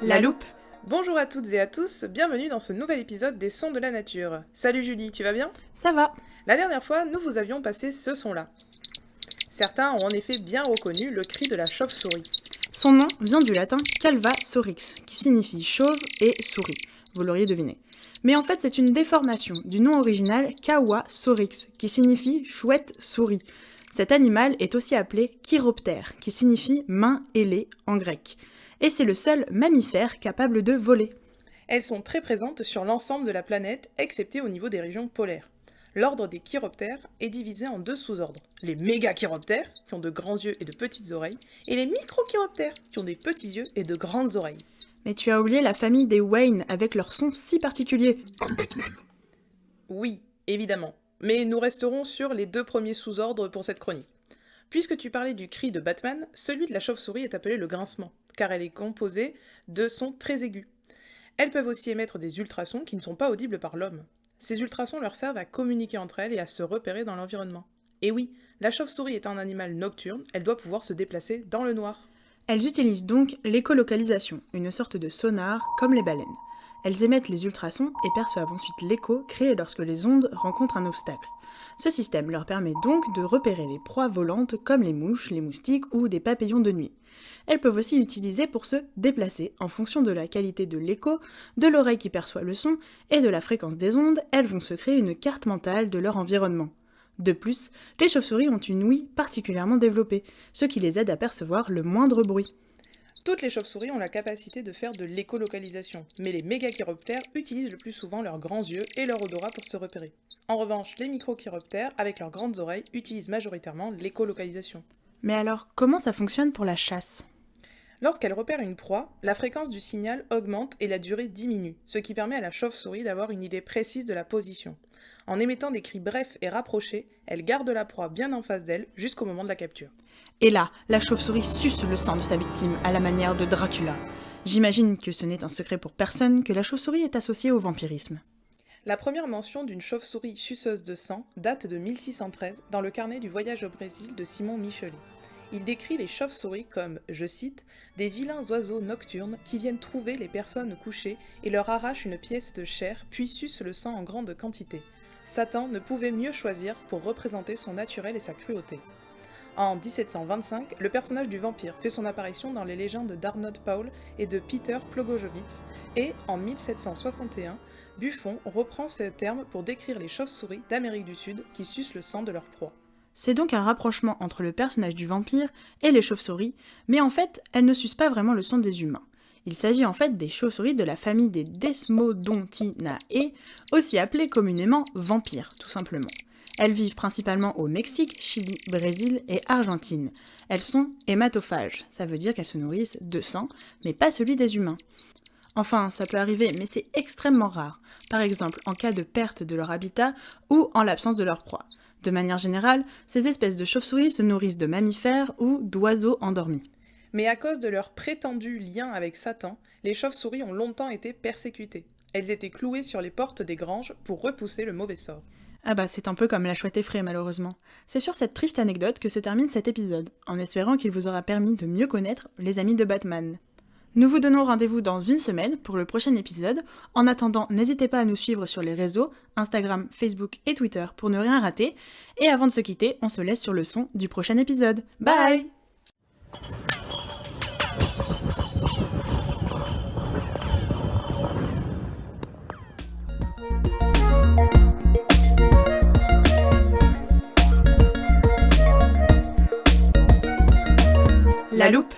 La loupe. Bonjour à toutes et à tous, bienvenue dans ce nouvel épisode des Sons de la Nature. Salut Julie, tu vas bien ? Ça va. La dernière fois, nous vous avions passé ce son-là. Certains ont en effet bien reconnu le cri de la chauve-souris. Son nom vient du latin calva sorix, qui signifie chauve et souris. Vous l'auriez deviné. Mais en fait, c'est une déformation du nom original kawa sorix, qui signifie chouette souris. Cet animal est aussi appelé chiroptère, qui signifie main ailée en grec. Et c'est le seul mammifère capable de voler. Elles sont très présentes sur l'ensemble de la planète, excepté au niveau des régions polaires. L'ordre des chiroptères est divisé en deux sous-ordres. Les mégachiroptères, qui ont de grands yeux et de petites oreilles, et les microchiroptères, qui ont des petits yeux et de grandes oreilles. Mais tu as oublié la famille des Wayne, avec leur son si particulier. Oui, évidemment. Mais nous resterons sur les deux premiers sous-ordres pour cette chronique. Puisque tu parlais du cri de Batman, celui de la chauve-souris est appelé le grincement, car elle est composée de sons très aigus. Elles peuvent aussi émettre des ultrasons qui ne sont pas audibles par l'homme. Ces ultrasons leur servent à communiquer entre elles et à se repérer dans l'environnement. Et oui, la chauve-souris est un animal nocturne, elle doit pouvoir se déplacer dans le noir. Elles utilisent donc l'écholocalisation, une sorte de sonar comme les baleines. Elles émettent les ultrasons et perçoivent ensuite l'écho créé lorsque les ondes rencontrent un obstacle. Ce système leur permet donc de repérer les proies volantes comme les mouches, les moustiques ou des papillons de nuit. Elles peuvent aussi l'utiliser pour se déplacer en fonction de la qualité de l'écho, de l'oreille qui perçoit le son et de la fréquence des ondes. Elles vont se créer une carte mentale de leur environnement. De plus, les chauves-souris ont une ouïe particulièrement développée, ce qui les aide à percevoir le moindre bruit. Toutes les chauves-souris ont la capacité de faire de l'écholocalisation, mais les mégachiroptères utilisent le plus souvent leurs grands yeux et leur odorat pour se repérer. En revanche, les microchiroptères, avec leurs grandes oreilles, utilisent majoritairement l'écholocalisation. Mais alors, comment ça fonctionne pour la chasse ? Lorsqu'elle repère une proie, la fréquence du signal augmente et la durée diminue, ce qui permet à la chauve-souris d'avoir une idée précise de la position. En émettant des cris brefs et rapprochés, elle garde la proie bien en face d'elle jusqu'au moment de la capture. Et là, la chauve-souris suce le sang de sa victime à la manière de Dracula. J'imagine que ce n'est un secret pour personne que la chauve-souris est associée au vampirisme. La première mention d'une chauve-souris suceuse de sang date de 1613 dans le carnet du voyage au Brésil de Simon Michelet. Il décrit les chauves-souris comme, je cite, « des vilains oiseaux nocturnes qui viennent trouver les personnes couchées et leur arrachent une pièce de chair puis sucent le sang en grande quantité. Satan ne pouvait mieux choisir pour représenter son naturel et sa cruauté. » En 1725, le personnage du vampire fait son apparition dans les légendes d'Arnold Paul et de Peter Plogojowicz, et en 1761, Buffon reprend ces termes pour décrire les chauves-souris d'Amérique du Sud qui sucent le sang de leur proie. C'est donc un rapprochement entre le personnage du vampire et les chauves-souris, mais en fait, elles ne sucent pas vraiment le sang des humains. Il s'agit en fait des chauves-souris de la famille des Desmodontinae, aussi appelées communément vampires, tout simplement. Elles vivent principalement au Mexique, Chili, Brésil et Argentine. Elles sont hématophages, ça veut dire qu'elles se nourrissent de sang, mais pas celui des humains. Enfin, ça peut arriver, mais c'est extrêmement rare, par exemple en cas de perte de leur habitat ou en l'absence de leur proie. De manière générale, ces espèces de chauves-souris se nourrissent de mammifères ou d'oiseaux endormis. Mais à cause de leur prétendu lien avec Satan, les chauves-souris ont longtemps été persécutées. Elles étaient clouées sur les portes des granges pour repousser le mauvais sort. Ah bah c'est un peu comme la chouette effraie malheureusement. C'est sur cette triste anecdote que se termine cet épisode, en espérant qu'il vous aura permis de mieux connaître les amis de Batman. Nous vous donnons rendez-vous dans une semaine pour le prochain épisode. En attendant, n'hésitez pas à nous suivre sur les réseaux, Instagram, Facebook et Twitter pour ne rien rater. Et avant de se quitter, on se laisse sur le son du prochain épisode. Bye. La loupe.